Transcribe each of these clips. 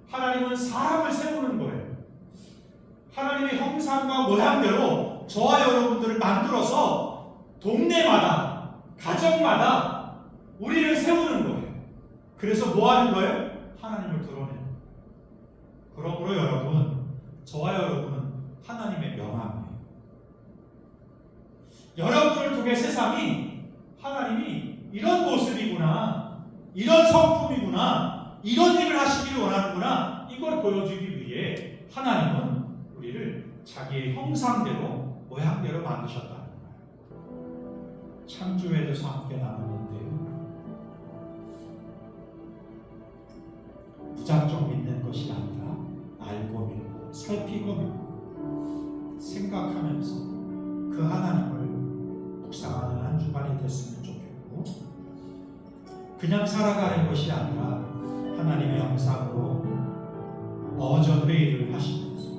하나님은 사람을 세우는 거예요. 하나님의 형상과 모양대로 저와 여러분들을 만들어서 동네마다, 가정마다 우리를 세우는 거예요. 그래서 뭐 하는 거예요? 하나님을 드러내요. 그러므로 여러분, 저와 여러분은 하나님의 명함이에요. 여러분을 통해 세상이 하나님이 이런 모습이구나, 이런 성품이구나, 이런 일을 하시기를 원하는구나, 이걸 보여주기 위해 하나님은 우리를 자기의 형상대로, 모양대로 만드셨다는 거예요. 창조에 대해서 함께 나누는데요, 무작정 믿는 것이 아니라 알고 믿고 살피고 믿고 생각하면서 그 하나님을 묵상하는 한 주간이 됐으면 좋겠고, 그냥 살아가는 것이 아니라 하나님의 형상으로 어전 회의를 하시면서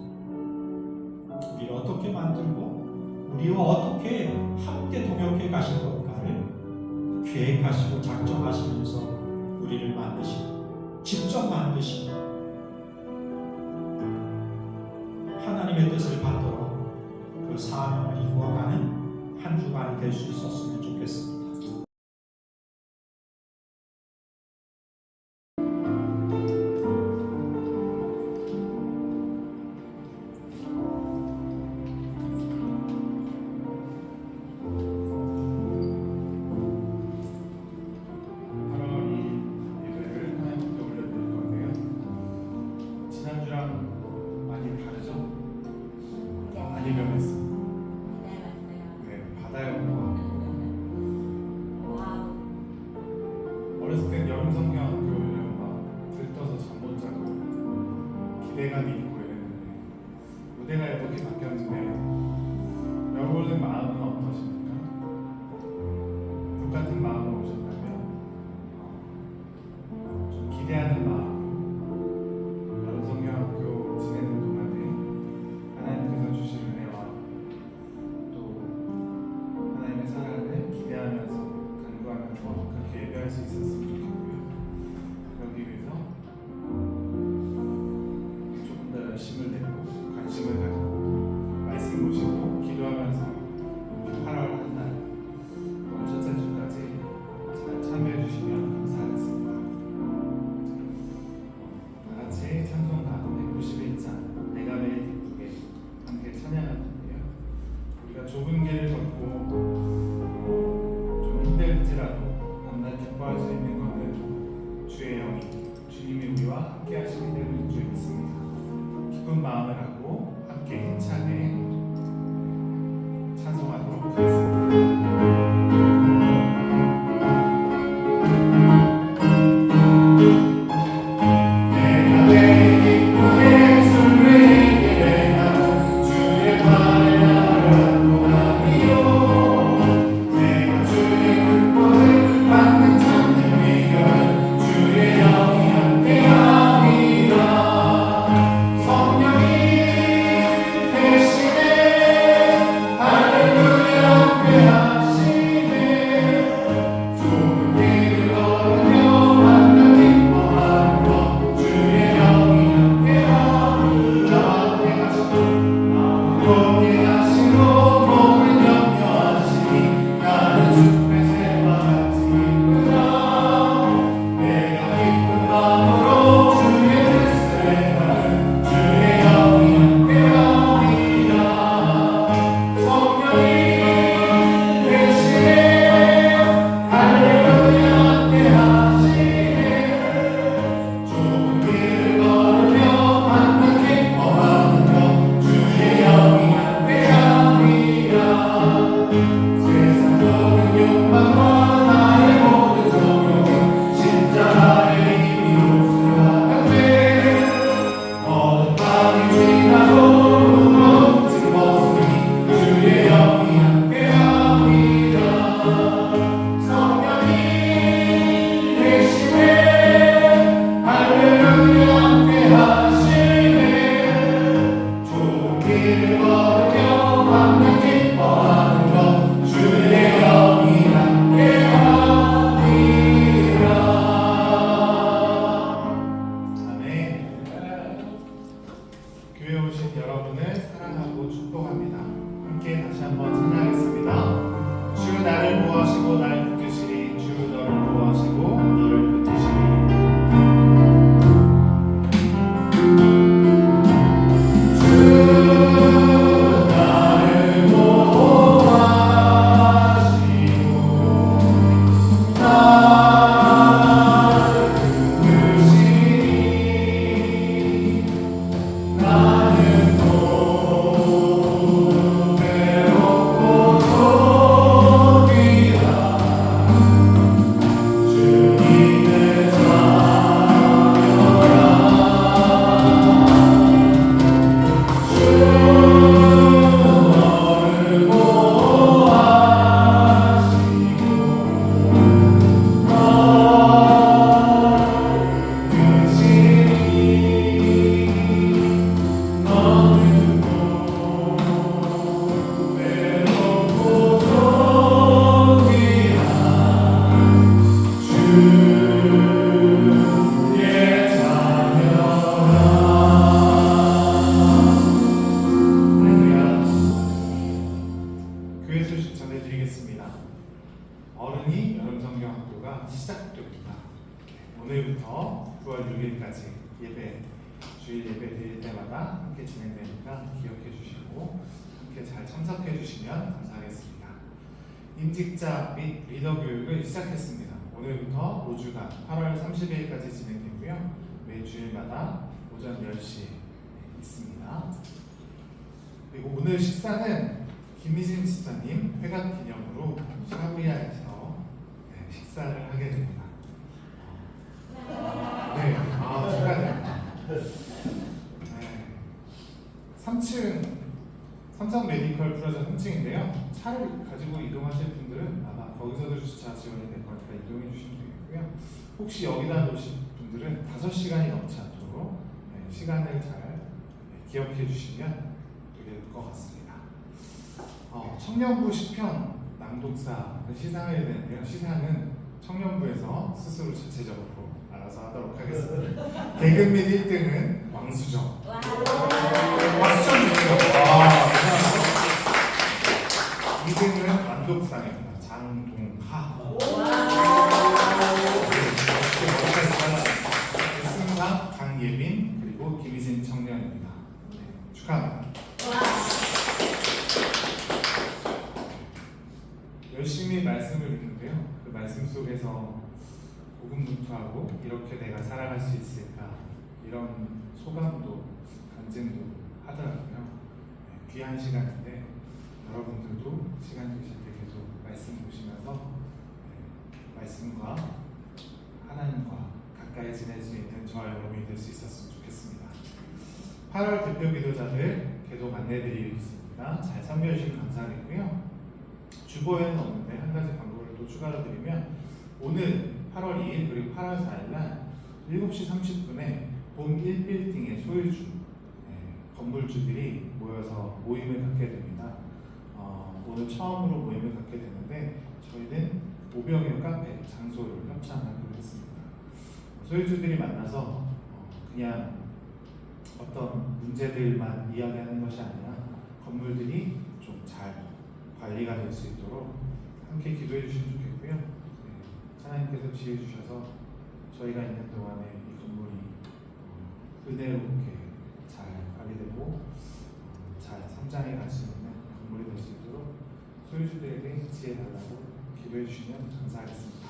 우리를 어떻게 만들고 우리와 어떻게 함께 동역해 가실 것가를 계획하시고 작정하시면서 우리를 만드시고 직접 만드시고 하나님의 뜻을 받들어 그 사명을 이루어가는 한 주간이 될 수 있었으면 좋겠습니다. 어렸을 땐 여름성경학교를 막 들떠서 잠 못 자고 기대감이 있고 이랬는데 무대가 이렇게 바뀌었는데 여러분의 마음은 어떠십니까? 똑같은 마음으로 오셨다면 좀 기대하는 마음, 여름성경학교 지내는 동안에 하나님께서 주신 은혜와 또 하나님의 사랑을 기대하면서 간구하면서 그렇게 예배할 수 있었으면 좋겠고요. 그러기 위해서 조금 더 열심을 내고 관심을 갖고 말씀 보시고 기도하면서 9월 6일까지 예배, 주일 예배 드릴 때마다 함께 진행되니까 기억해 주시고 함께 잘 참석해 주시면 감사하겠습니다. 임직자 및 리더 교육을 시작했습니다. 오늘부터 5주간 8월 30일까지 진행되고요. 매 주일마다 오전 10시 있습니다. 그리고 오늘 식사는 김희진 지사님 회각 기념으로 샤브야에서 식사를 하게 됩니다. 네, 축하드립니다. 3층 삼성 메디컬 플라자 3층인데요. 차를 가지고 이동하실 분들은 아마 거기서도 주차 지원이 될 거니까 이동해 주시면 되겠고요. 혹시 여기다 놓으실 분들은 5시간이 넘지 않도록 시간을 잘 기억해 주시면 될 것 같습니다. 청년부 시편 낭독사 시상을 해야 되는데요. 시상은 청년부에서 스스로 자체적으로 알아서 하도록 하겠습니다. 개그 및 1등은 왕수정. 왕수정 주세요. 2등은 완독상입니다. 장동하. 승상 강예빈 그리고 김희진 청년입니다. 축하합니다. 열심히 말씀을 읽는데요. 그 말씀 속에서 고군분투하고 이렇게 내가 살아갈 수 있을까 이런 소감도 간증도 하더라고요. 귀한 시간인데 여러분들도 시간 되실 때 계속 말씀 보시면서 말씀과 하나님과 가까이 지낼 수 있는 저와 여러분이 될 수 있었으면 좋겠습니다. 8월 대표 기도자들 계속 안내드리겠습니다. 잘 참여해주시면 감사하겠고요. 주보에는 없는데 한 가지 광고를 또 추가로 드리면 오늘 8월 2일 그리고 8월 4일 날 7시 30분에 봄 1빌딩의 소유주 건물주들이 모여서 모임을 갖게 됩니다. 오늘 처음으로 모임을 갖게 되는데 저희는 500여 카페 장소를 협찬하기로 했습니다. 소유주들이 만나서 그냥 어떤 문제들만 이야기하는 것이 아니라 건물들이 좀 잘 관리가 될 수 있도록 함께 기도해 주시면 좋겠고요. 하나님께서 지혜 주셔서 저희가 있는 동안에 이 건물이 은혜롭게 잘 관리되고 잘 성장해 갈 수 있는 건물이 될 수 있도록 소유주들에게 지혜 달라고 기도해 주시면 감사하겠습니다.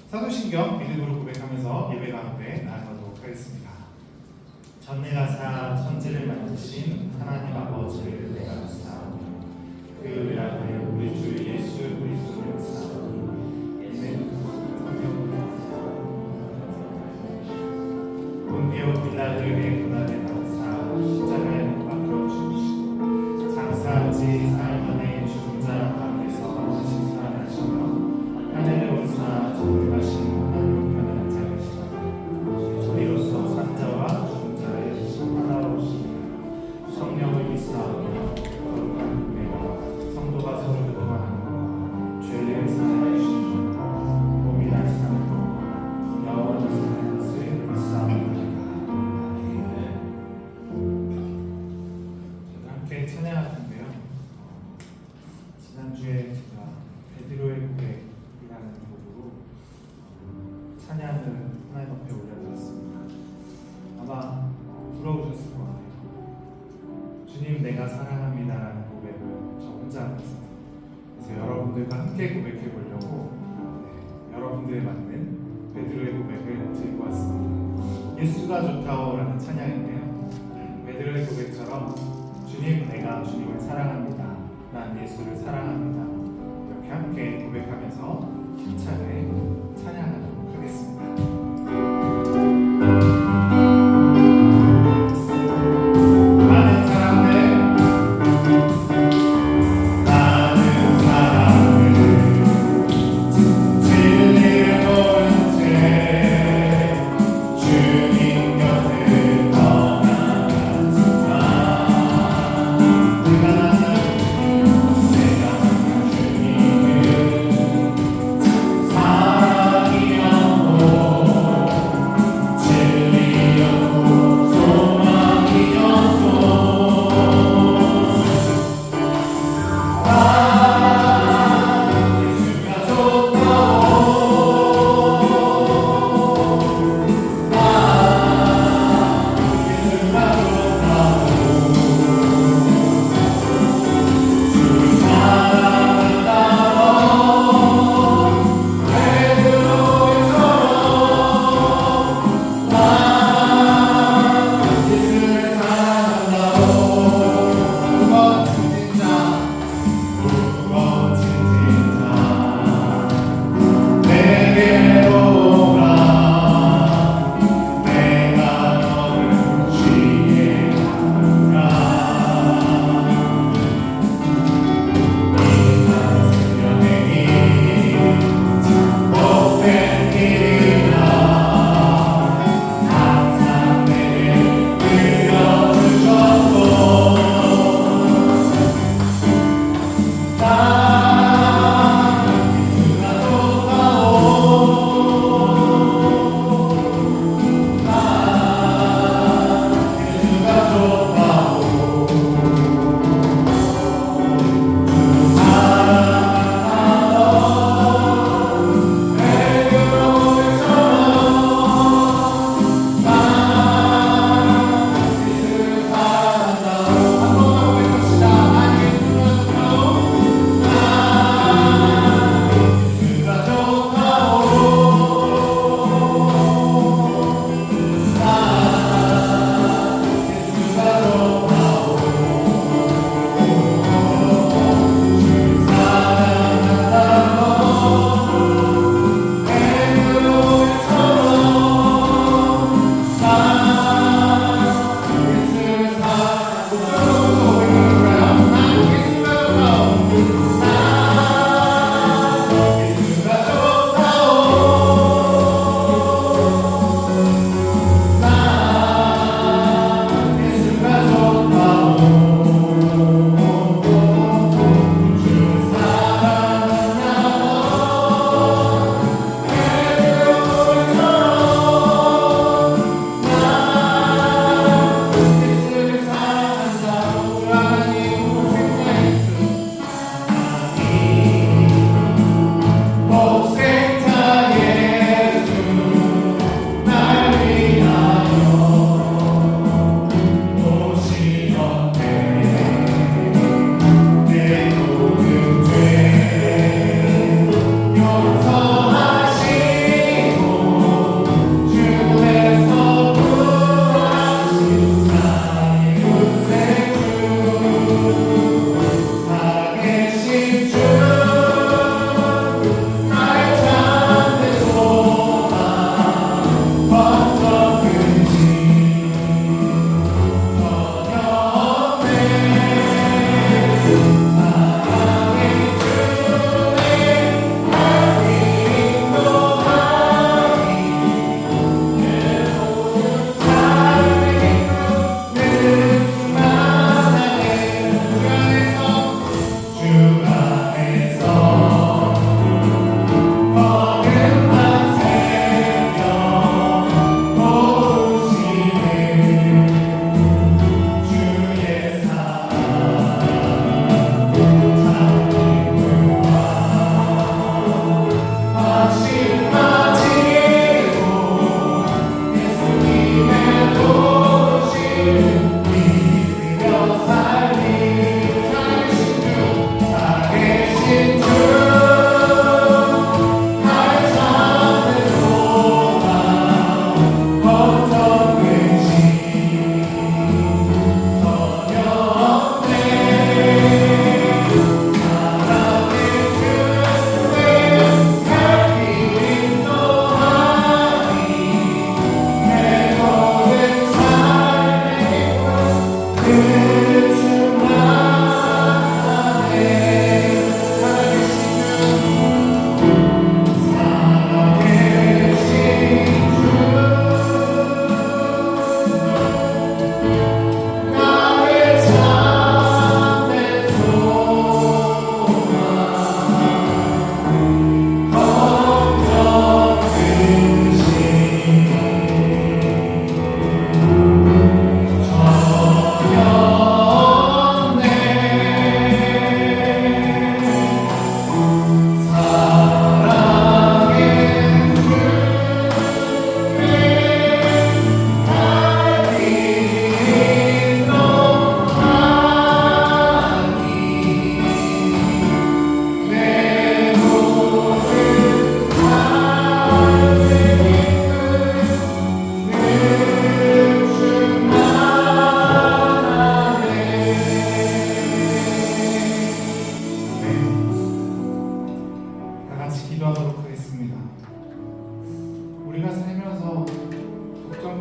사도신경 믿음으로 고백하면서 예배 가운데 나아가도록 하겠습니다. 전능하사 천지를 만드신 하나님 아버지를 내가 믿사오니 그 외아들 우리 주 예수 그리스도를 믿사오니 이는 본디오 빌라도에게 고난을 받으사 십자가에 못 박혀 죽으시고 장사지 사흘 만에 죽은 자 가운데서 다시 살아나시며 하늘에 오르사 전능하신 하나님 편에 앉아 계시다. 저희로서 산자와 죽은 자의 하나로 오시며 성령을 믿사오며 거룩한 은혜와 성도가 서로 교통하는 것과 죄를 사하여 주시는 몸이 날 사는 것과 영원히 사는 것을 믿사옵나이다. 저도 함께 찬양할 텐데요. 지난주에 제가 베드로의 고백이라는 곡으로 찬양을 하나님 앞에 올려드렸습니다. 아마 부러우셨을 것 같아요. 주님 내가 사랑합니다라는 고백을 저 혼자 하고 있어요. 그래서 여러분들과 함께 고백해 보려고 여러분들에 맞는 베드로의 고백을 들고 왔습니다. 예수가 좋다오라는 찬양인데요. 베드로의 고백처럼 주님 내가 주님을 사랑합니다. 난 예수를 사랑합니다. 이렇게 함께 고백하면서 힘차게 찬양하도록 하겠습니다. 사랑이여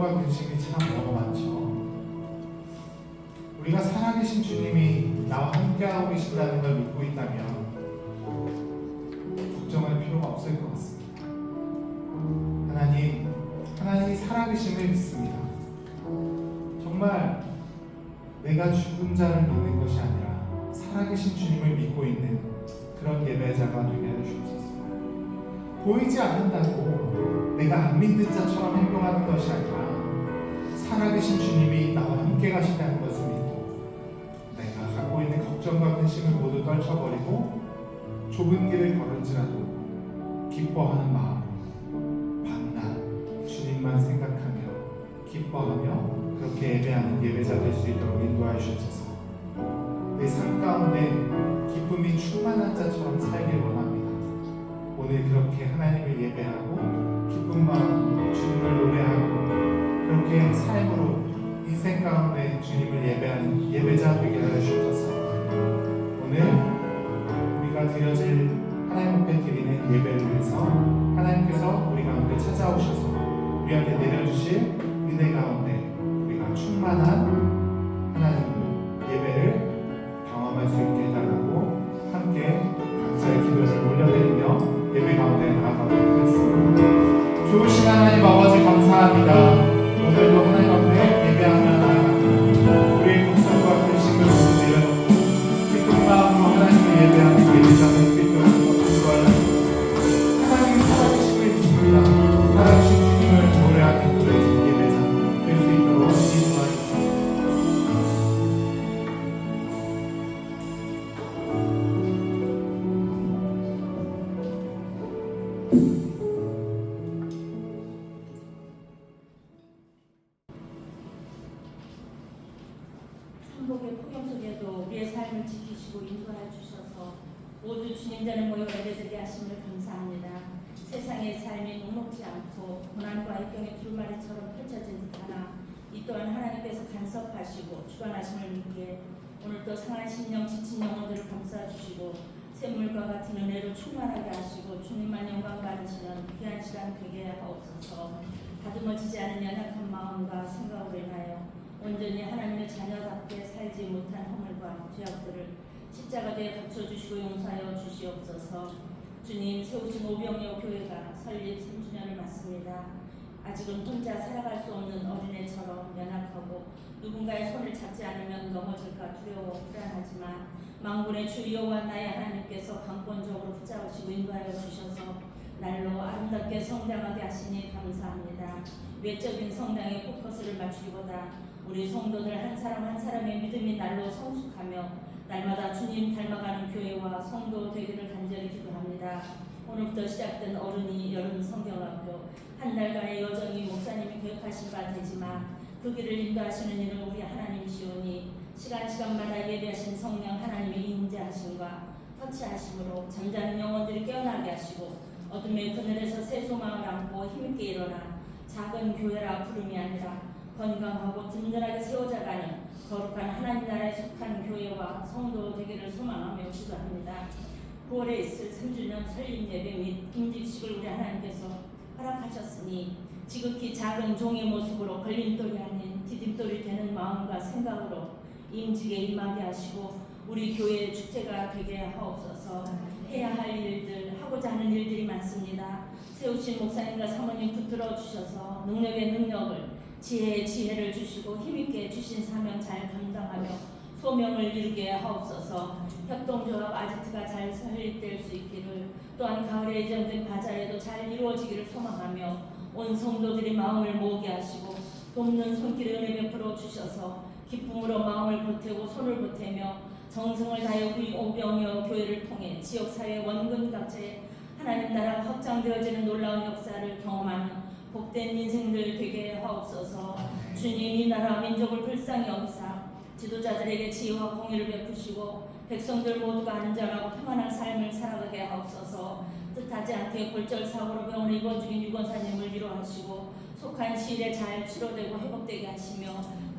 걱정과 근심이 참 너무 많죠. 우리가 살아계신 주님이 나와 함께하고 계신다는 걸 믿고 있다면 걱정할 필요가 없을 것 같습니다. 하나님이 살아계심을 믿습니다. 정말 내가 죽은 자를 믿는 것이 아니라 살아계신 주님을 믿고 있는 그런 예배자가 되게 해주옵소서. 보이지 않는다고 내가 안 믿는 자처럼 행동하는 것이 아니라 살아계신 주님이 나와 함께 가신다는 것을 믿고 내가 갖고 있는 걱정과 근심을 모두 떨쳐버리고 좁은 길을 걸을지라도 기뻐하는 마음으로 밤낮 주님만 생각하며 기뻐하며 그렇게 예배하는 예배자 될 수 있도록 인도하여 주옵소서. 내 삶 가운데 기쁨이 충만한 자처럼 살길 원합니다. 오늘 그렇게 하나님을 예배하고 기쁜 마음으로 주님을 노래하고 그렇게 삶으로 인생 가운데 주님을 예배하는 예배자 되게 하여 주옵소서. 오늘 우리가 드려질 하나님 앞에 드리는 예배를 위해서 하나님께서 우리 가운데 찾아오셔서 우리에게 내려주실 은혜 가운데 우리가 충만한 하나님 예배를 경험할 수 있게 해달라고 함께 각자의 기도를 올려드리며 예배 가운데 나아가도록 하겠습니다. 좋으신 하나님 아버지 감사합니다. 오늘도 하나님 앞에 예배하며 나아갑니다. 우리의 걱정과 근심을 모두 내려놓고 기쁜 마음으로 하나님을 예배하는 예배자 될 수 있도록 인도하여 주옵소서. 하나님이 살아계심을 믿습니다. 살아계신 주님을 노래하는 우리 예배자 될 수 있도록 인도하여 주옵소서. 천국의 폭염 속에도 우리의 삶을 지키시고 인도하여 주셔서 모두 주님 전에 모여 예배드리게 하심을 감사합니다. 세상의 삶이 녹록지 않고 고난과 역경의 두루마리처럼 펼쳐진 듯하나 이 또한 하나님께서 간섭하시고 주관하심을 믿기에 오늘도 상한 심령 지친 영혼들을 감싸주시고 샘물과 같은 은혜로 충만하게 하시고 주님만 영광 받으시는 귀한 시간 되게 하옵소서. 다듬어지지 않은 연약한 마음과 생각으로 인하여 온전히 하나님의 자녀답게 살지 못한 허물과 죄악들을 십자가대에 덮쳐주시고 용서하여 주시옵소서. 주님 세우신 오병이어 교회가 설립 3주년을 맞습니다. 아직은 혼자 살아갈 수 없는 어린애처럼 연약하고 누군가의 손을 잡지 않으면 넘어질까 두려워 불안하지만 만군의 주 여호와 나의 하나님께서 강권적으로 붙잡으시고 인도하여 주셔서 날로 아름답게 성장하게 하시니 감사합니다. 외적인 성장에 포커스를 맞추기보다 우리 성도들 한 사람 한 사람의 믿음이 날로 성숙하며 날마다 주님 닮아가는 교회와 성도 되기를 간절히 기도합니다. 오늘부터 시작된 어른이 여름 성경학교 한 달간의 여정이 목사님이 계획하신 바 되지만 그 길을 인도하시는 이는 우리 하나님이시오니 시간마다 예배하신 성령 하나님의 임재하심과 터치하심으로 잠자는 영혼들이 깨어나게 하시고 어둠의 그늘에서 새 소망을 안고 힘있게 일어나 작은 교회라 부름이 아니라 건강하고 든든하게 세워져가는 거룩한 하나님 나라에 속한 교회와 성도 되기를 소망하며 기도합니다. 9월에 있을 3주년 설립 예배 및 임직식을 우리 하나님께서 허락하셨으니 지극히 작은 종의 모습으로 걸림돌이 아닌 디딤돌이 되는 마음과 생각으로 임직에 임하게 하시고 우리 교회의 축제가 되게 하옵소서. 해야 할 일들, 하고자 하는 일들이 많습니다. 세우신 목사님과 사모님 붙들어 주셔서 능력의 능력을, 지혜의 지혜를 주시고 힘있게 주신 사명 잘 감당하며 소명을 이루게 하옵소서. 협동조합 아지트가 잘 설립될 수 있기를, 또한 가을에 예정된 바자회도 잘 이루어지기를 소망하며 온 성도들이 마음을 모으게 하시고 돕는 손길에 은혜 베풀어 주셔서 기쁨으로 마음을 보태고 손을 보태며 정성을 다해 우리 오병이어 교회를 통해 지역사회 원근 각지에 하나님 나라 확장되어지는 놀라운 역사를 경험하는 복된 인생들 되게 하옵소서. 주님 이 나라 민족을 불쌍히 여기사 지도자들에게 지혜와 공의를 베푸시고 백성들 모두가 안전하고 평안한 삶을 살아가게 하옵소서. 뜻하지 않게 골절사고로 병원에 입원 중인 유권사님을 위로하시고 속한 시일에 잘 치료되고 회복되게 하시며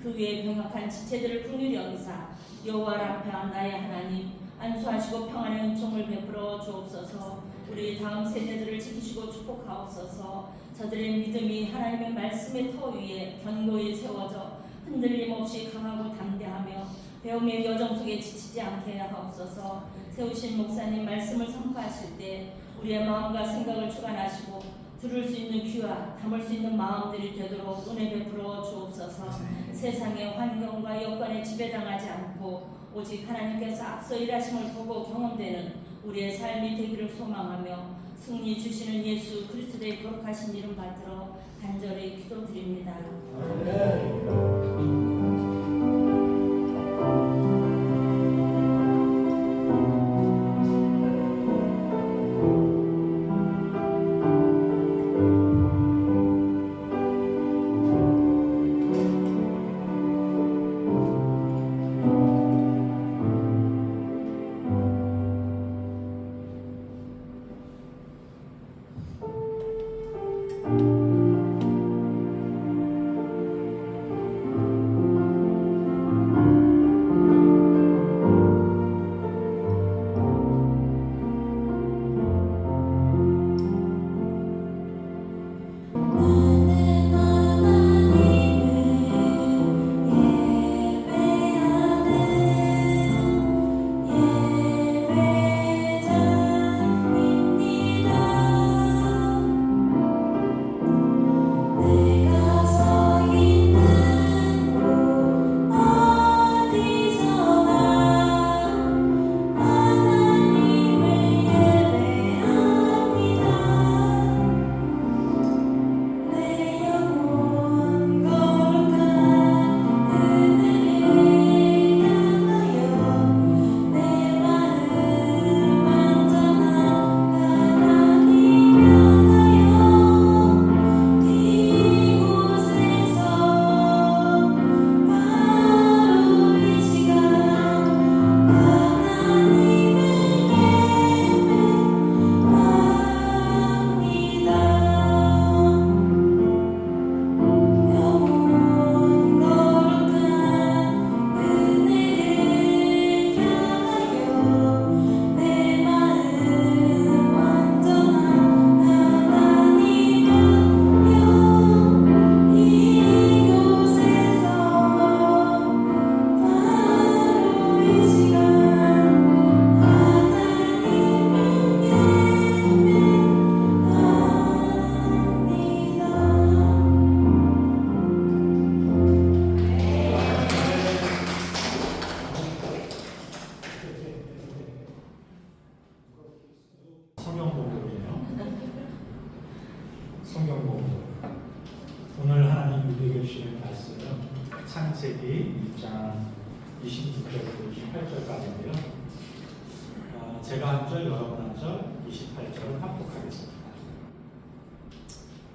그 위에 병약한 지체들을 긍휼히 여기사 여호와 라파 나의 하나님 안수하시고 평안의 은총을 베풀어 주옵소서. 우리 다음 세대들을 지키시고 축복하옵소서. 저들의 믿음이 하나님의 말씀의 터 위에 견고히 세워져 흔들림 없이 강하고 담대하며 배움의 여정 속에 지치지 않게 하옵소서. 세우신 목사님 말씀을 선포하실 때 우리의 마음과 생각을 주관하시고 들을 수 있는 귀와 담을 수 있는 마음들이 되도록 은혜 베풀어 주옵소서. 세상의 환경과 여건에 지배당하지 않고 오직 하나님께서 앞서 일하심을 보고 경험되는 우리의 삶이 되기를 소망하며 승리 주시는 예수 그리스도의 거룩하신 이름 받들어 간절히 기도드립니다. 성경복음 오늘 하나님 우리에게 주시는 말씀은 창세기 1장 26절부터 28절까지인데요. 제가 한 절, 여러분 한 절, 28절을 합독하겠습니다.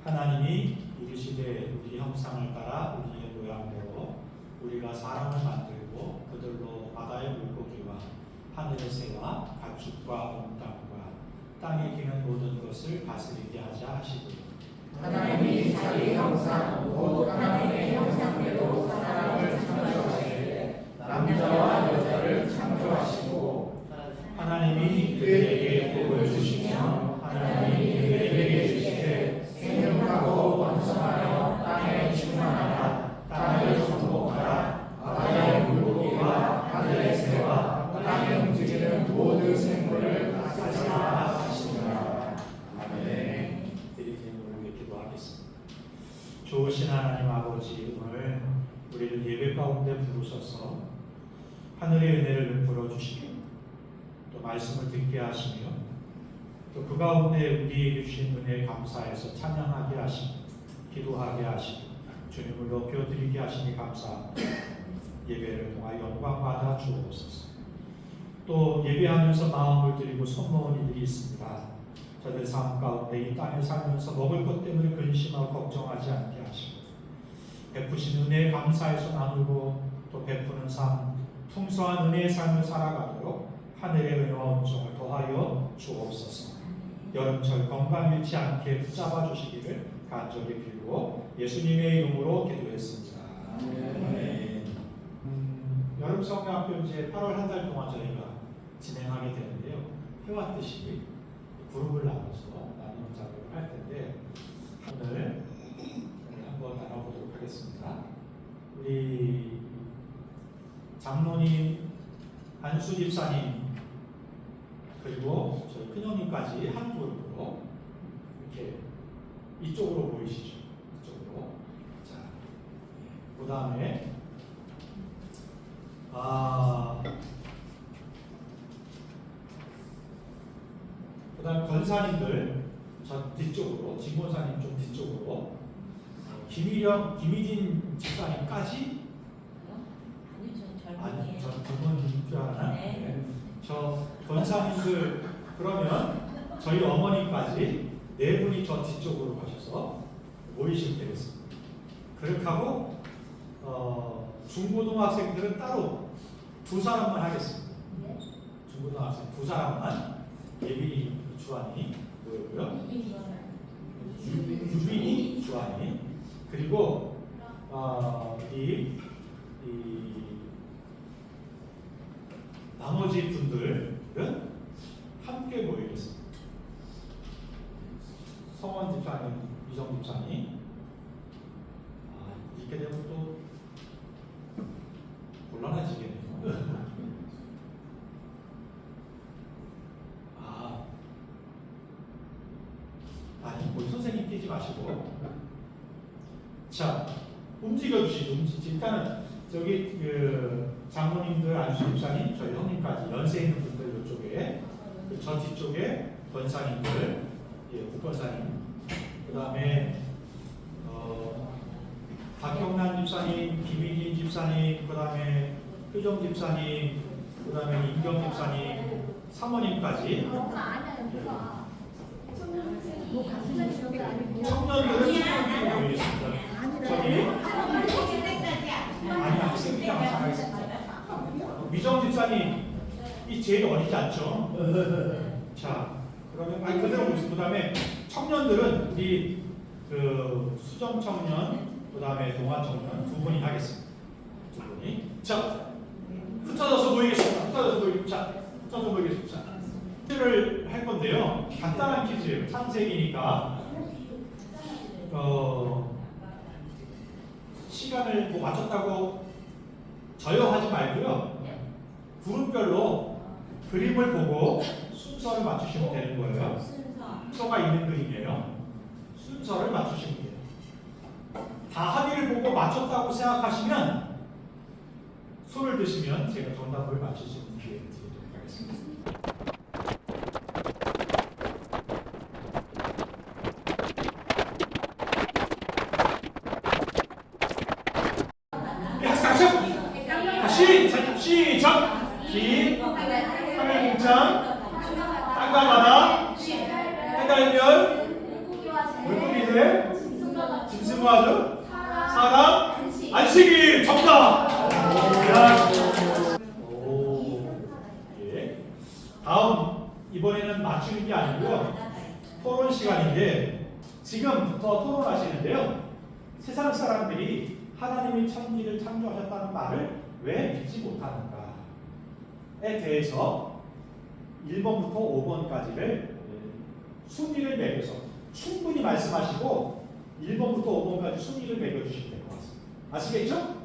하나님이 이르시되 우리 형상을 따라 우리의 모양대로 우리가 사람을 만들고 그들로 바다의 물고기와 하늘의 새와 가축과 온 땅과 땅에 기는 모든 것을 다스리게 하자 하시고 하나님이 자기 형상 곧 하나님의 형상대로 사람을 창조하시되 남자와 여자를 창조하시고 하나님이 그들에게 복을 주시며 하나님이 그들에게 주시되 생육하고 번성하여 땅에 충만하라 땅을 정복하라 바다의 물고기와 하늘의 새와 땅에 움직이는 모든 생물을 다스리라 하시니라. 아멘. 좋으신 하나님 아버지, 오늘 우리를 예배 가운데 부르셔서 하늘의 은혜를 베풀어 주시고 또 말씀을 듣게 하시며 또 그 가운데 우리에게 주신 은혜에 감사해서 찬양하게 하시고 기도하게 하시고 주님을 높여드리게 하시니 감사합니다. 예배를 통하여 영광 받아 주옵소서. 또 예배하면서 마음을 드리고 손모은 이들이 있습니다. 저들 삶 가운데 이 땅에 살면서 먹을 것 때문에 근심하고 걱정하지 않게 하시고 베푸신 은혜에 감사해서 나누고 또 베푸는 삶, 풍성한 은혜의 삶을 살아가도록 하늘의 은혜와 은총을 더하여 주옵소서. 여름철 건강 잃지 않게 붙잡아 주시기를 간절히 빌고 예수님의 이름으로 기도했습니다. 아멘. 여름 성경학교 이제 8월 한 달 동안 저희가 진행하게 되는데요. 해왔듯이 그룹을 나눠서 나누는 작업을 할 텐데 오늘 한번 나눠보도록 하겠습니다. 우리 장로님, 안수 집사님, 그리고 저희 큰형님까지 한 그룹으로 이렇게 이쪽으로 보이시죠? 이쪽으로. 자, 그 다음에 그다음 권사님들 저 뒤쪽으로, 진권사님 좀 뒤쪽으로, 김희진 집사님까지. 아니, 저 그분 줄 알아나? 네. 저 권사님들 그러면 저희 어머니까지 네 분이 저 뒤쪽으로 가셔서 모이시면 되겠습니다. 그렇게 하고 중고등학생들은 따로 두 사람만 하겠습니다. 중고등학생 두 사람만 예빈이, 주한이 모이고요. 유빈이, 주한이, 그리고 이 나머지 분들은 함께 모이겠습니다. 성원 집사님, 이정 집사님. 이렇게 되면 또 곤란해지겠네요. 아니, 우리 선생님 끼지 마시고. 자, 움직여 주시죠. 일단은 저기 장모님들, 안수 집사님, 저희 형님까지 연세 있는 분들 이쪽에, 저 뒤쪽에 권사님들, 국권사님, 그 다음에 박경란 집사님, 김희진 집사님, 그 다음에 효정 집사님, 그 다음에 임경 집사님, 사모님까지. 청년들은 청년들이 모이겠습니다. 저기 아니, 학생이랑 잘하겠습니다. 미정 집사님, 이 제일 어리지 않죠? 자, 그러면 그대로 보겠습니다. 그 다음에 청년들은 우리 수정 청년, 그 다음에 동안 청년 두 분이 하겠습니다. 두 분이. 자, 흩어져서 모이겠습니다. 흩어져서 모이겠습니다. 퀴즈를 할 건데요. 간단한 퀴즈예요. 창세기니까. 시간을 뭐 맞췄다고 저요하지 말고요. 그룹별로 그림을 보고 순서를 맞추시면 되는 거예요. 순서가 있는 그림이에요. 순서를 맞추시면 돼요. 다 합의를 보고 맞췄다고 생각하시면 손을 드시면 제가 정답을 맞출 수 있는 기회를 드리도록 하겠습니다. 시작! 하늘공창, 땅과 바다, 해달별, 물고기들, 짐승과들, 사람, 안식일! 정답! 예. 다음, 이번에는 맞추는 게 아니고요. 토론 시간인데, 지금부터 토론하시는데요. 세상 사람들이 하나님이 천지를 창조하셨다는 말을 왜 믿지 못하는가에 대해서 1번부터 5번까지를 순위를 매겨서 충분히 말씀하시고 1번부터 5번까지 순위를 매겨주시면 될 것 같습니다. 아시겠죠?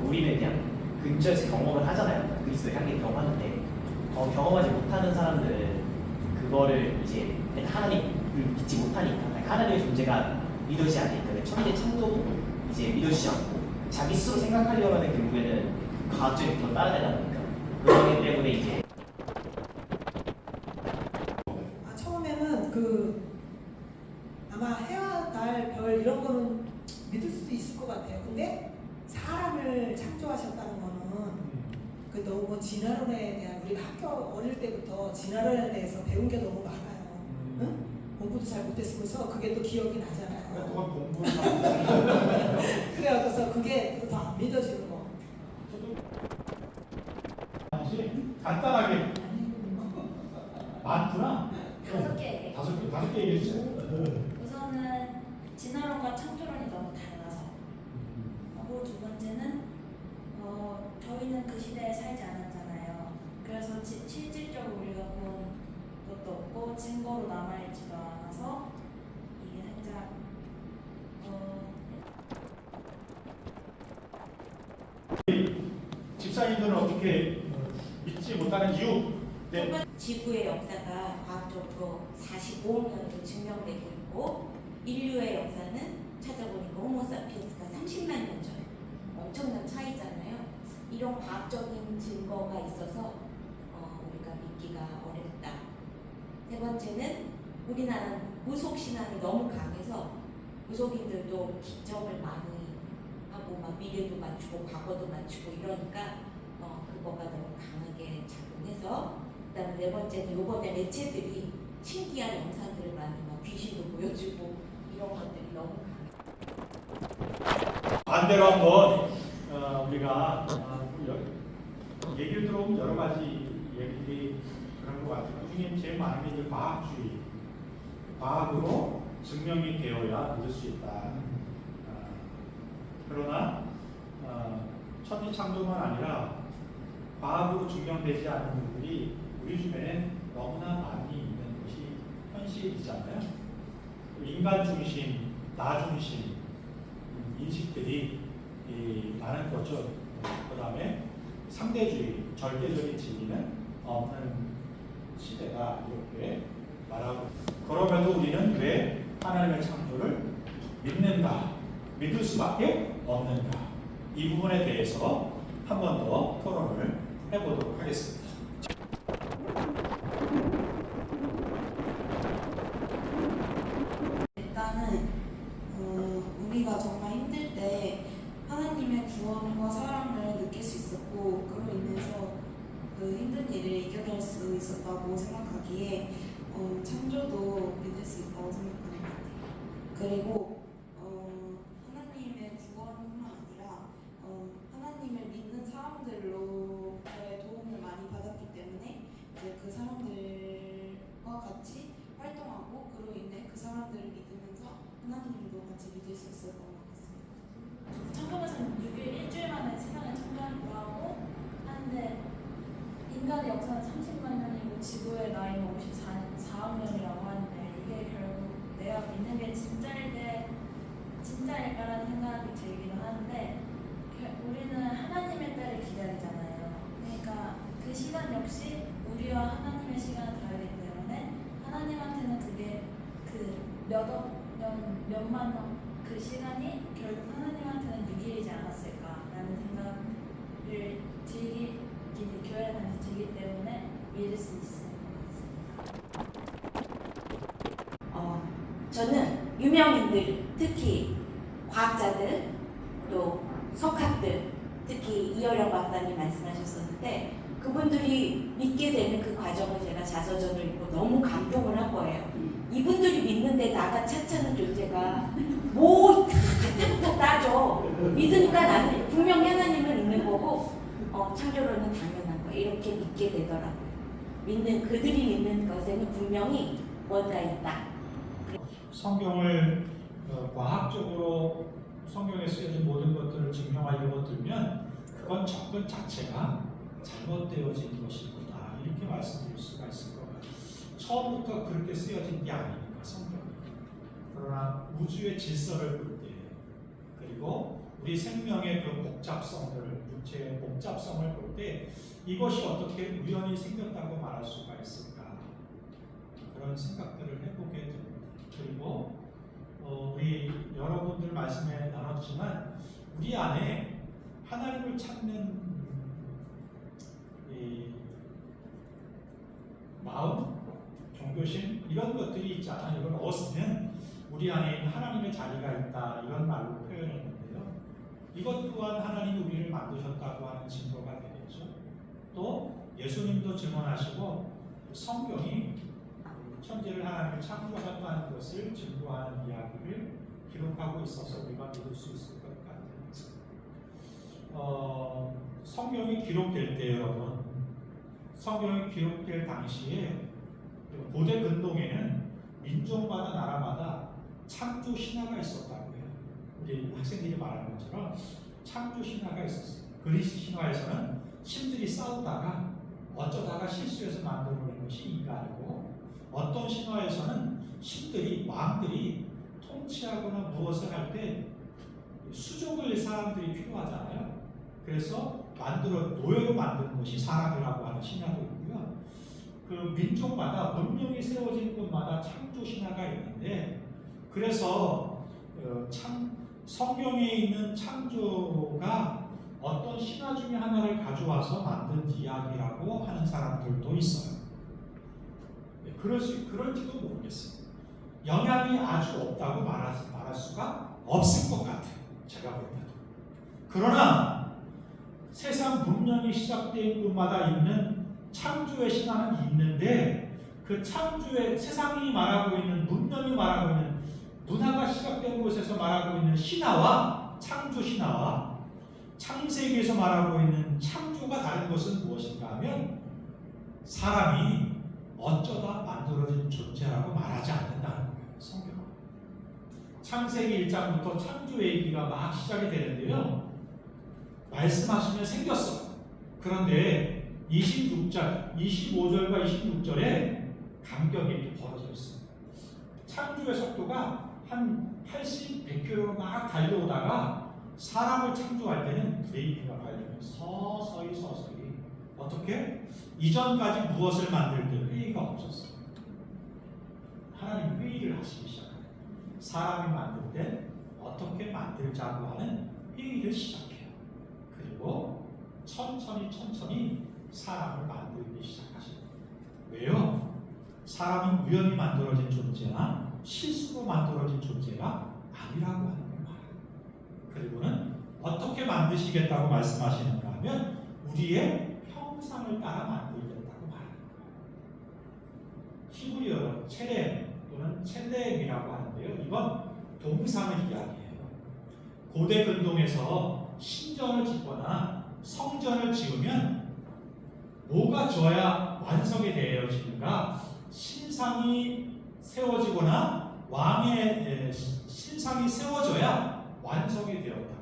우리는 그냥 근처에서 경험을 하잖아요. 그리스도를 향해 경험하는데 경험하지 못하는 사람들은 그거를 이제 하나님을 믿지 못하니까, 하나님의 존재가 믿어지지 않으니까 천재 창조도 이제 믿어지지 않고 자기 스스로 생각하려면 결국에는 과학적인 걸 따라가다 보니까 그렇기 때문에 이제 처음에는 아마 해와 달, 별 이런 거는 믿을 수도 있을 것 같아요. 근데 사람을 창조하셨다는 거는 너무 진화론에 대한, 우리가 학교 어릴 때부터 진화론에 대해서 배운 게 너무 많아요. 응? 공부도 잘 못했으면서 그게 또 기억이 나잖아요. 그동안 공부를 그래서 그게 더 안 믿어지는 거. 하나? 5개. 다섯 개 얘기해 주세요. 우선은 진화론과 창조론이 너무 달라서. 하고 두 번째는 저희는 그 시대에 살지 않았잖아요. 그래서 실질적으로 우리가 본 것도 없고 증거로 남아있지도 않아서 이게 살짝 집사님들은 어떻게 믿지 못하는 이유? 네. 지구의 역사가 과학적으로 45억 년으로 증명되고 있고 인류의 역사는 찾아보니까 호모사피엔스가 30만 년 전. 엄청난 차이잖아요. 이런 과학적인 증거가 있어서 우리가 믿기가 어렵다. 세 번째는 우리나라는 무속신앙이 너무 강해서 무속인들도 기적을 많이 하고 막 미래도 맞추고 과거도 맞추고 이러니까 그거가 너무 강하게 작용해서 그다음에 네 번째는 요번에 매체들이 신기한 영상들을 많이 막 귀신도 보여주고 이런 것들이 너무 강해요. 반대로 한번 우리가 얘기를 들어보면 여러 가지 얘기들이 그런 것 같아요. 그중에 제일 많은 게 이제 과학주의, 과학으로 증명이 되어야 믿을 수 있다. 그러나 천지창조만 아니라 과학으로 증명되지 않은 부분들이 우리 주변에 너무나 많이 있는 것이 현실이잖아요. 인간 중심, 나 중심 인식들이 많은 거죠. 그 다음에 상대주의, 절대적인 진리는 없는 시대다 이렇게 말하고, 그럼에도 우리는 왜 하나님의 창조를 믿는가, 믿을 수밖에 없는가, 이 부분에 대해서 한 번 더 토론을 해보도록 하겠습니다. 일단은 우리가 정말 힘들 때 하나님의 구원과 사랑을 느낄 수 있었고 그로 인해서 그 힘든 일을 이겨낼 수 있었다고 생각하기에 창조도 믿을 수 있다고 생각하는 것 같아요. 그리고 하나님의 구원뿐만 아니라 하나님을 믿는 사람들로의 도움을 많이 받았기 때문에 이제 그 사람들과 같이 활동하고 그로 인해 그 사람들을 믿으면서 하나님도 같이 믿을 수 있었던 것 같습니다. 창조에서는 6일 일주일 만에 세상을 창조하기도 하고 하는데 인간의 역사는 30만 년이고 지구의 나이는 54억 년이라고 하는데 이게 결국 내가 믿는 게 진짜일까라는 생각이 들기도 하는데 우리는 하나님의 때를 기다리잖아요. 그러니까 그 시간 역시 우리와 하나님의 시간은 다르기 때문에 하나님한테는 그게 그 몇만 년 그 시간이 결국 하나님한테는 6일이지 않았을까라는 생각을 교회에 다니면서 들기 때문에 믿을 수 있을 것 같습니다. 저는 유명인들, 특히 과학자들, 또 석학들, 특히 이어령 박사님 말씀하셨었는데 그분들이 믿게 되는 그 과정을 제가 자서전을 읽고 너무 감동을 한 거예요. 이분들이 믿는데 나가 차차는 존재가 뭐 그때부터 따져. 믿으니까 나는 분명히 하나님을 믿는 거고 창조론은 당연한 거예요. 이렇게 믿게 되더라고요. 그들이 믿는 것에는 분명히 뭔가 있다. 성경을 과학적으로 성경에 쓰여진 모든 것들을 증명하려고 들면 그건 접근 자체가 잘못되어진 것이구나 이렇게 말씀드릴 수가 있을 것 같아요. 처음부터 그렇게 쓰여진 게 아니니까 성경이. 그러나 우주의 질서를 볼 때, 그리고 우리 생명의 그 복잡성들을, 육체의 복잡성을 볼 때 이것이 어떻게 우연히 생겼다고 말할 수가 있을까, 그런 생각들을 해보게 됩니다. 그리고 우리 여러분들 말씀에 나눴지만 우리 안에 하나님을 찾는 이 마음, 종교심 이런 것들이 있잖아. 이걸 어으면 우리 안에 있는 하나님의 자리가 있다 이런 말로 표현했는데요. 이것 또한 하나님이 우리를 만드셨다고 하는 증거가 되겠죠. 또 예수님도 증언하시고 성경이 천지를 하나님을 창조하셨다는 것을 증거하는 이야기를 기록하고 있어서 우리가 믿을 수 있을 것 같아요. 성경이 기록될 때 여러분, 성경이 기록될 당시에 고대 근동에는 민족마다 나라마다 창조 신화가 있었다고 해요. 우리 학생들이 말하는 것처럼 창조 신화가 있었어요. 그리스 신화에서는 신들이 싸우다가 어쩌다가 실수해서 만들어낸 것이 인간이고, 어떤 신화에서는 신들이, 왕들이 통치하거나 무엇을 할 때 수족을 사람들이 필요하잖아요. 그래서 노예로 만드는 것이 사람이라고 하는 신화도 있고요. 그 민족마다 문명이 세워진 곳마다 창조 신화가 있는데, 그래서 성경에 있는 창조가 어떤 신화 중에 하나를 가져와서 만든 이야기라고 하는 사람들도 있어요. 그럴지도 모르겠어요. 영향이 아주 없다고 말할 수가 없을 것 같아요. 제가 볼 때도. 그러나 세상 문명이 시작된 곳마다 있는 창조의 신화는 있는데, 그 창조의, 세상이 말하고 있는, 문명이 말하고 있는, 문화가 시작된 곳에서 말하고 있는 신화와 창조 신화와 창세기에서 말하고 있는 창조가 다른 것은 무엇인가 하면, 사람이 어쩌다 만들어진 존재라고 말하지 않는다는 거예요. 성경은. 창세기 1장부터 창조 얘기가 막 시작이 되는데요. 말씀하시면 생겼어요. 그런데 25절과 26절에 간격이 이렇게 벌어져 있어요. 창조의 속도가 한 80, 100km로 막 달려오다가 사람을 창조할 때는 브레이크가 발려요. 서서히 어떻게? 이전까지 무엇을 만들 때 회의가 없었어요. 하나님 회의를 하시기 시작해요. 사람이 만들 때 어떻게 만들자고 하는 회의를 시작해요. 그리고 천천히 사람을 만들기 시작하십니다. 왜요? 사람은 우연히 만들어진 존재나 실수로 만들어진 존재가 아니라고 하는 걸 말해요. 그리고는 어떻게 만드시겠다고 말씀하시는가 하면 우리의 형상을 따라 만들겠다고 말해요. 히브리어로 체렘 또는 첼렘이라고 하는데요. 이건 동상을 이야기해요. 고대 근동에서 신전을 짓거나 성전을 지으면 뭐가 줘야 완성이 되어지는가? 신상이 세워지거나 왕의 신상이 세워져야 완성이 되었다고 해요.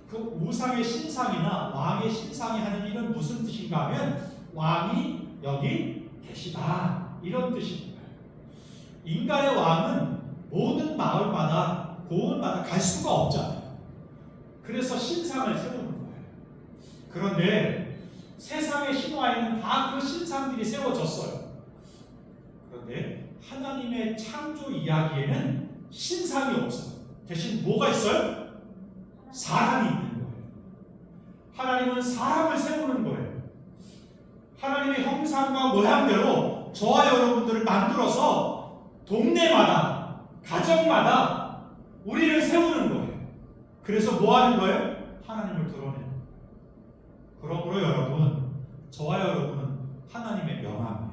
그 우상의 신상이나 왕의 신상이 하는 일은 무슨 뜻인가 하면 왕이 여기 계시다, 이런 뜻입니다. 인간의 왕은 모든 마을마다 고을마다 갈 수가 없잖아요. 그래서 신상을 세우는 거예요. 그런데 세상의 신화에는 다 그 신상들이 세워졌어요. 그런데 하나님의 창조 이야기에는 신상이 없어요. 대신 뭐가 있어요? 사람이 있는 거예요. 하나님은 사람을 세우는 거예요. 하나님의 형상과 모양대로 저와 여러분들을 만들어서 동네마다, 가정마다 우리를 세우는 거예요. 그래서 뭐 하는 거예요? 하나님을 드러내는 거예요. 그러므로 여러분, 저와 여러분은 하나님의 명함이에요.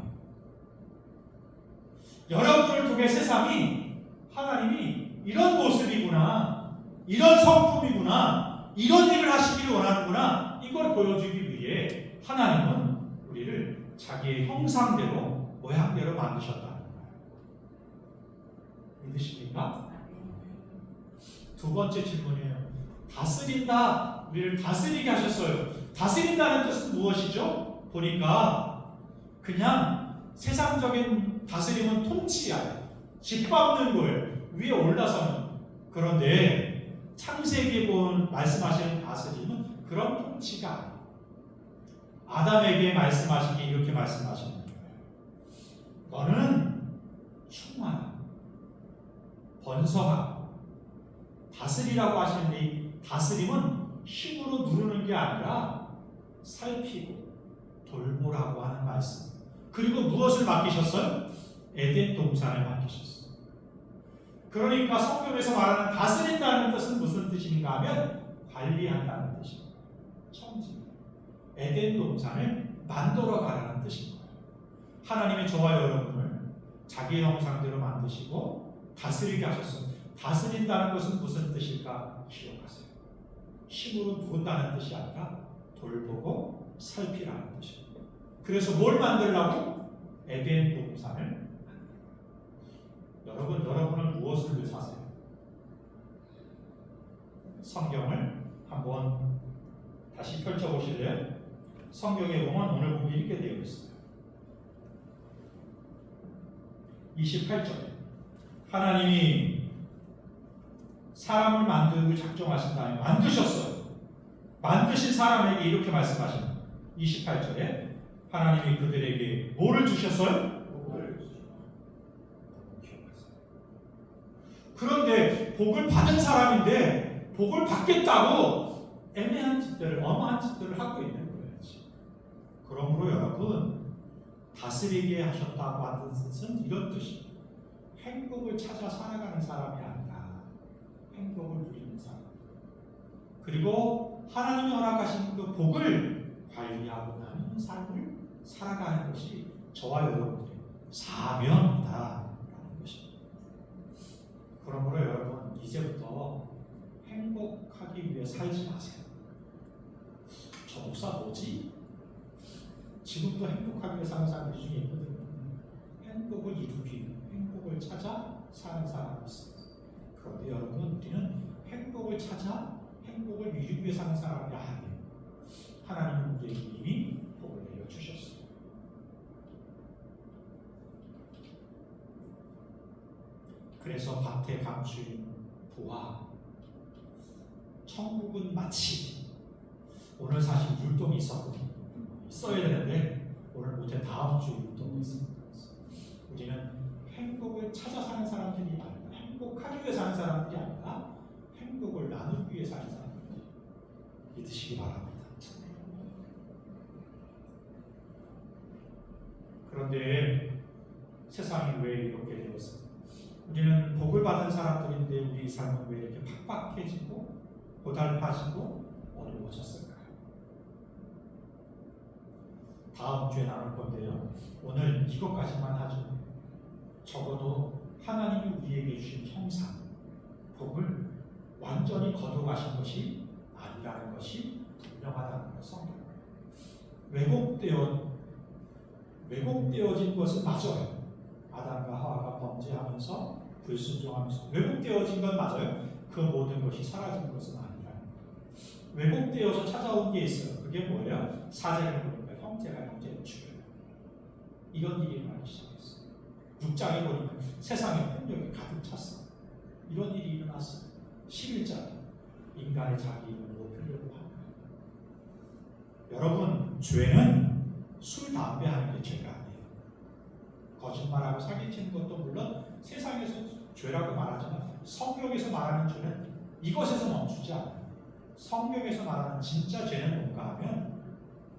여러분을 통해 세상이 하나님이 이런 모습이구나, 이런 성품이구나, 이런 일을 하시기를 원하는구나, 이걸 보여주기 위해 하나님은 우리를 자기의 형상대로, 모양대로 만드셨다는 거예요. 믿으십니까? 두 번째 질문이에요. 다스린다, 우리를 다스리게 하셨어요. 다스린다는 뜻은 무엇이죠? 보니까 그냥 세상적인 다스림은 통치야, 짓밟는 거예요. 위에 올라서는. 그런데 창세기에 본 말씀하시는 다스림은 그런 통치가 아니에요. 아담에게 말씀하시기 이렇게 말씀하시는 거예요. 너는 충만하고 번성하고 다스리라고 하시는데, 이 다스림은 힘으로 누르는 게 아니라 살피고 돌보라고 하는 말씀. 그리고 무엇을 맡기셨어요? 에덴 동산을 맡기셨어요. 그러니까 성경에서 말하는 다스린다는 뜻은 무슨 뜻인가 하면 관리한다는 뜻입니다. 청지. 에덴 동산을 만들어 가라는 뜻인 거예요. 하나님이 저와 여러분을 자기 형상대로 만드시고 다스리게 하셨어요. 다스린다는 것은 무슨 뜻일까 기억하세요. 힘으로 누른다는 뜻이 아니라 돌보고 살피라는 뜻입니다. 그래서 뭘 만들라고? 에덴 동산을 여러분은 무엇을 위해 사세요? 성경을 한번 다시 펼쳐보실래요? 성경에 보면 오늘 보면 이렇게 되어 있어요. 28절에 하나님이 사람을 만들고 작정하신 다음에 만드셨어요. 만드신 사람에게 이렇게 말씀하십니다. 28절에 하나님이 그들에게 뭐를 주셨어요? 그런데 복을 받은 사람인데 복을 받겠다고 애매한 짓들을, 엄한 짓들을 하고 있는 거예요. 그러므로 여러분, 다스리게 하셨다고 하는 뜻은 이런 뜻이에요. 행복을 찾아 살아가는 사람이 아니라 행복을 누리는 사람. 그리고 하나님이 허락하신 그 복을 관리하고 나누는 삶을 살아가는 것이 저와 여러분들의 사명이다라는 것입니다. 그러므로 여러분, 이제부터 행복하기 위해 살지 마세요. 저 목사 뭐지? 지금도 행복하기 위해 사는 사람들 중에 있거든요. 행복을 이루기, 행복을 찾아 사는 사람이 있습니다. 그런데 여러분, 우리는 행복을 찾아 행복을 이루기 위해 사는 사람이 아니에요. 하나님은 우리에게 이미 복을 내려주셨어요. 그래서 밭의 감추인 부와 천국은 마치, 오늘 사실 율동이 있었거든요. 있어야 되는데 오늘 못해 다음 주에 율동이 있습니다. 우리는 행복을 찾아 사는 사람들이 아니라, 행복하기 위해 사는 사람들이 아니라 행복을 나누기 위해 사는 사람들 믿으시기 바랍니다. 그런데 세상이 왜 이렇게 되었습니까? 우리는 복을 받은 사람들인데 우리 삶은 왜 이렇게 팍팍해지고 고달파지고 어려워졌을까요? 다음 주에 나눌 건데요. 오늘 이것까지만 하죠. 적어도 하나님이 우리에게 주신 형상, 복을 완전히 거둬가신 것이 아니라는 것이 분명하다는 것, 성경. 왜곡되어진 것은 맞아요. 아담과 하와가 범죄하면서 불순종하면서 왜곡되어진 건 맞아요. 그 모든 것이 사라진 것은 아니라는 거예요. 왜곡되어서 찾아온 게 있어요. 그게 뭐예요? 사제를 보니까 형제가 형제를 죽여요. 이런 일이 일어나기 시작했어요. 6장에 보니까 세상에 폭력이 가득 찼어요. 이런 일이 일어났어요. 11장, 인간의 자기 이름을 높이려고 합니다. 여러분, 죄는 술, 담배 하는 게 죄가 아니에요. 거짓말하고 사기치는 것도 물론 세상에서 죄라고 말하지만 성경에서 말하는 죄는 이것에서 멈추지 않아요. 성경에서 말하는 진짜 죄는 뭔가 하면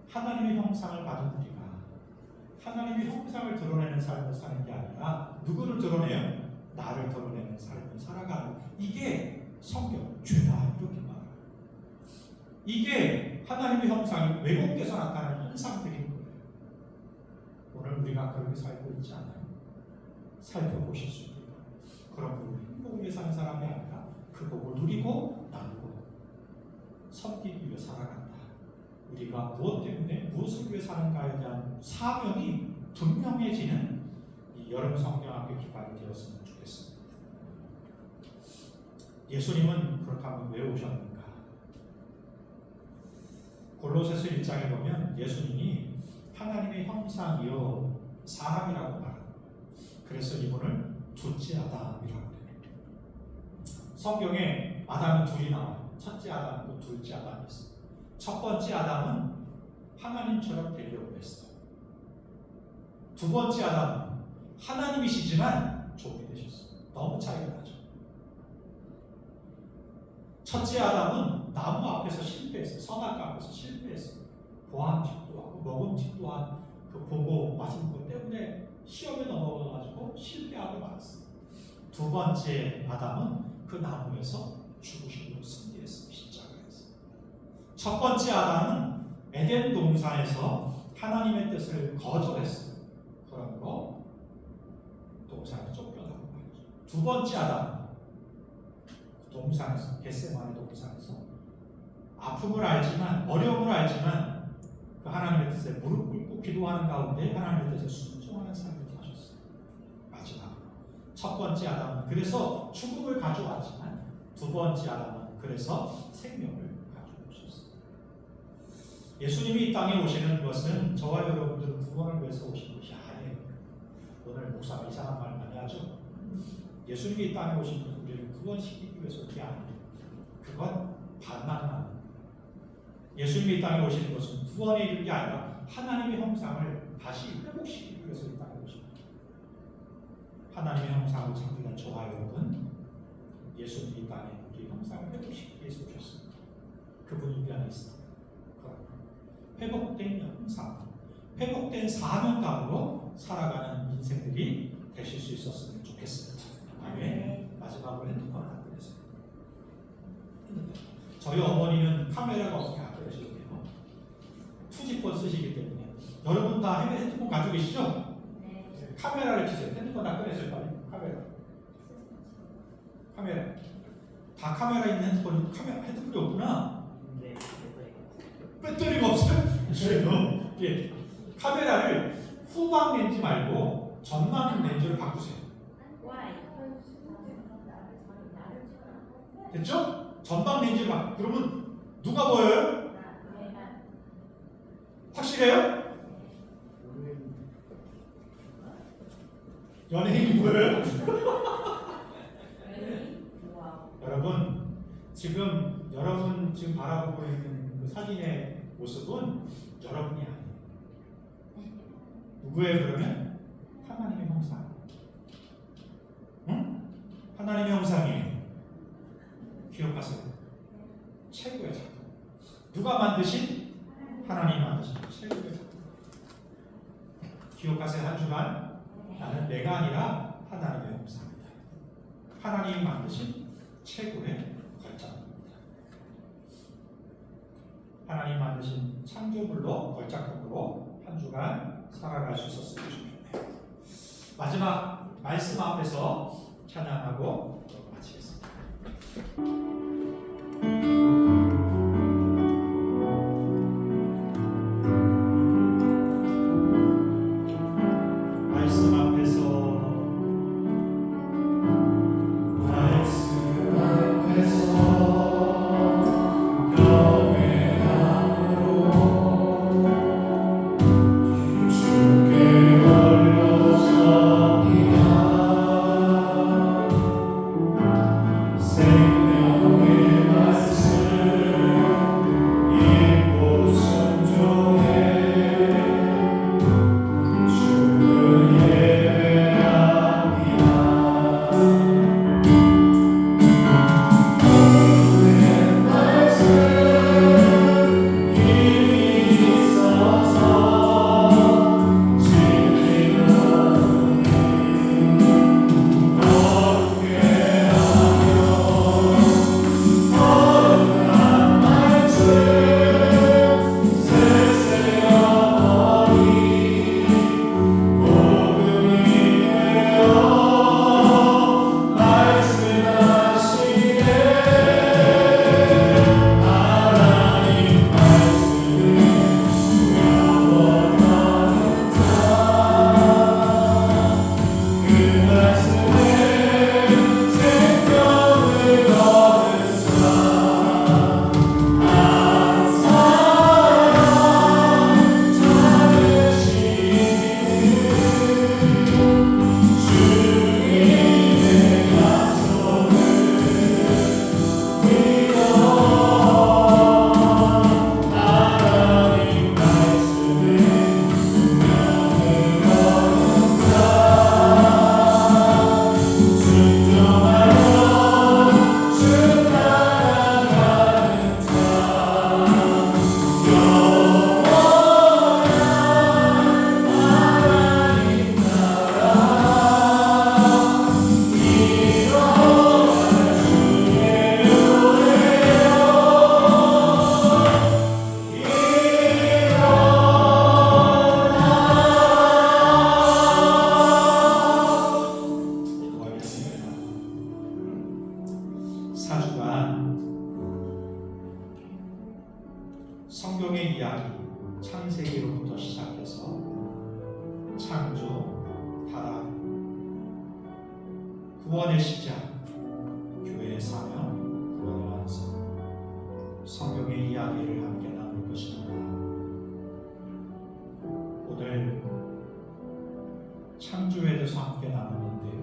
하나님의 형상을 받은 우리가 하나님의 형상을 드러내는 삶을 사는 게 아니라 누구를 드러내요? 나를 드러내는 삶을 살아가는, 이게 성경 죄다 이렇게 말해요. 이게 하나님의 형상이 왜곡돼서 나타나는 현상들인 거예요. 오늘 우리가 그렇게 살고 있지 않아요? 살펴보실 수 있습니다. 그럼 우리 행복을 위해 사는 사람이 아니라 그 복을 누리고 나누고 섬기기 위해 살아간다. 우리가 무엇 때문에 무엇을 위해 사는가에 대한 사명이 분명해지는 이 여름 성경학교 기간이 되었으면 좋겠습니다. 예수님은 그렇다면 왜 오셨는가? 골로새서 1장에 보면 예수님이 하나님의 형상이요 사람이라고 말합니다. 그래서 이분을 둘째 아담이라고 해요. 성경에 아담이 둘이 나와요. 첫째 아담과 둘째 아담이 있어요. 첫 번째 아담은 하나님처럼 되려고 했어요. 두 번째 아담은 하나님이시지만 종이 되셨어요. 너무 차이가 나죠. 첫째 아담은 나무 앞에서 실패했어요. 선악과 앞에서 실패했어요. 보암직도 하고 먹음직도 한 그 보고 마신 것 때문에 시험에 넘어가가지고 실패하고 말았어요. 두 번째 아담은 그 나무에서 죽으시고 승리했어요. 십자가에서. 첫 번째 아담은 에덴 동산에서 하나님의 뜻을 거절했어요. 그러므로 동산에 쫓겨나고 말이죠. 두 번째 아담은 동산에서, 겟세마네 동산에서 아픔을 알지만, 어려움을 알지만 그 하나님의 뜻에 무릎 꿇고 기도하는 가운데 하나님의 뜻에 순종하고 순종하는 삶을 사셨어요. 마지막 첫 번째 아담은 그래서 죽음을 가져왔지만 두 번째 아담은 그래서 생명을 가져오셨어요. 예수님이 이 땅에 오시는 것은 저와 여러분들은 구원을 위해서 오신 것이 아니에요. 오늘 목사가 이상한 말 많이 하죠. 예수님이 이 땅에 오신 것은 우리를 구원시키기 위해서 그게 아니에요. 그건 반만만. 예수님이 이 땅에 오시는 것은 구원에 이르는 게 아니라 하나님의 형상을 다시 회복시키기 위해서 이 땅에 오신 거예요. 하나님의 형상을 창조한 저와 여러분, 예수님이 이 땅에 우리 형상을 회복시키기 위해서 오셨습니다. 그분이 우리 안에 있습니다. 회복된 형상, 회복된 사명감으로 살아가는 인생들이 되실 수 있었으면 좋겠습니다. 아멘. 마지막으로 핸드폰을 안 꺼내세요. 저희 어머니는 카메라가 없으면 안 꺼내셔도 돼요. 투지폰 쓰시기 때문에. 여러분 다 핸드폰 가지고 계시죠? 네. 카메라를 켜세요. 핸드폰 다 꺼내세요. 빨리. 카메라. 다 카메라 있는 핸드폰이 없구나. 네, 배터리가 없어요? 그래요. 예. 카메라를 후방 렌즈 말고 전방 렌즈로 바꾸세요. Why? 됐죠? 전방 렌즈로 그러면 누가 보여요? 확실해요? 연예인이 보여요? 여러분 지금 바라보고 있는 그 사진의 모습은 여러분이 아니에요. 누구예요 그러면? 하나님의 형상. 응? 하나님의 형상이에요. 기억하세요. 최고의 작품. 누가 만드신? 하나님이 만드신 최고의 작품. 기억하세요. 한 주간 나는 내가 아니라 하나님의 형상이다. 하나님이 만드신 최고의 걸작품입니다. 하나님 만드신 창조물로 걸작품으로 한 주간 살아갈 수 있었으면 좋겠네요. 마지막 말씀 앞에서 찬양하고 마치겠습니다. 말씀 앞에서 생명의 구원의 시작, 교회의 사명, 구원의 완성, 성경의 이야기를 함께 나눌 것입니다. 오늘 창조에 대해서 함께 나누는데요.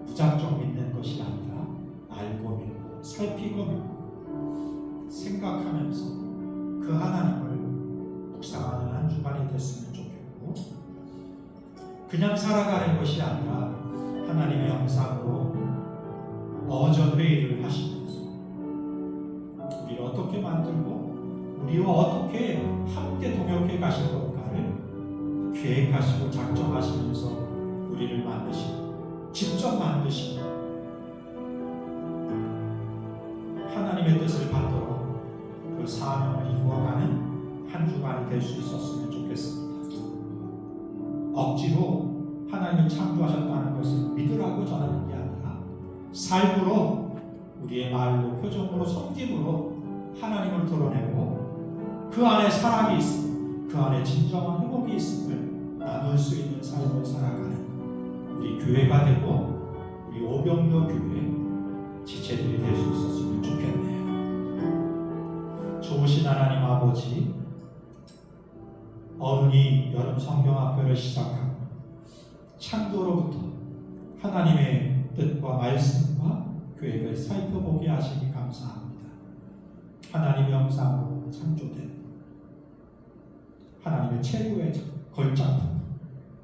무작정 믿는 것이 아니라 알고 믿고 살피고 믿고 생각하면서 그 하나님을 묵상하는 한 주간이 됐으면 좋겠고, 그냥 살아가는 것이 아니라 하나님의 형상으로 어전 회의를 하시면서 우리를 어떻게 만들고 우리와 어떻게 함께 동역해 가실 것가를 계획하시고 작정하시면서 우리를 만드시고 직접 만드시고 하나님의 뜻을 받들어 그 사명을 이루어가는 한 주간이 될 수 있었으면 좋겠습니다. 억지로 하나님이 창조하셨다는 것을 믿으라고 전하는 게 아니라 삶으로, 우리의 말로, 표정으로, 섬김으로 하나님을 드러내고 그 안에 사랑이 있고 그 안에 진정한 회복이 있음을 나눌 수 있는 삶을 살아가는 우리 교회가 되고 우리 오병로 교회 지체들이 될 수 있었으면 좋겠네요. 좋으신 하나님 아버지, 어른이 여름 성경학교를 시작하고 창조로부터 하나님의 뜻과 말씀과 계획을 살펴보게 하시니 감사합니다. 하나님의 형상으로 창조된 하나님의 최고의 걸작품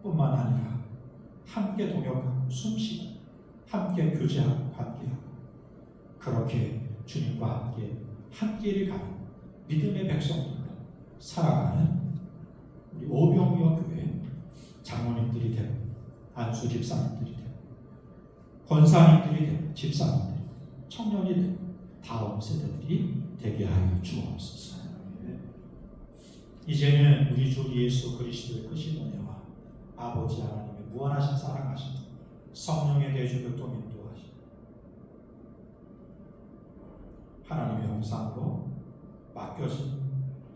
뿐만 아니라 함께 동역하고 숨쉬고 함께 교제하고 관계하고 그렇게 주님과 함께 한 길을 가는 믿음의 백성들로 살아가는 우리 오병이어 교회 장로님들이 되고 안수 집사님들이 되고 권사님들이 되고 집사님들이 되고 청년이 되고 다음 세대들이 되게 하여 주옵소서. 이제는 우리 주 예수 그리스도의 크신 은혜와 아버지 하나님의 무한하신 사랑하심, 성령의 대주를 또 인도하시고 하나님의 형상으로 맡겨진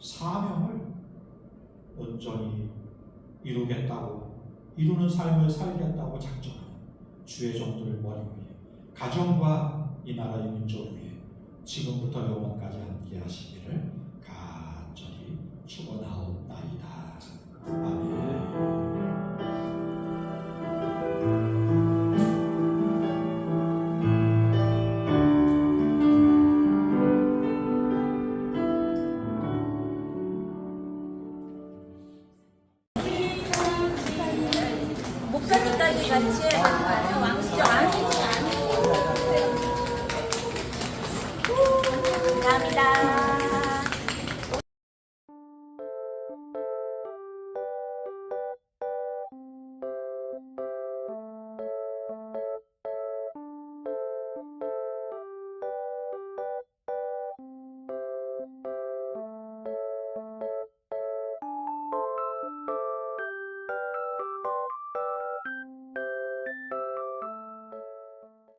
사명을 온전히 이루는 삶을 살겠다고 작정하는 주의 종들을 머리 위에, 가정과 이 나라의 민족 위에 지금부터 영원까지 함께 하시기를 간절히 축원하옵나이다. 아멘. 목사님까지 같이 해봐요. 왕수죠. 감사합니다.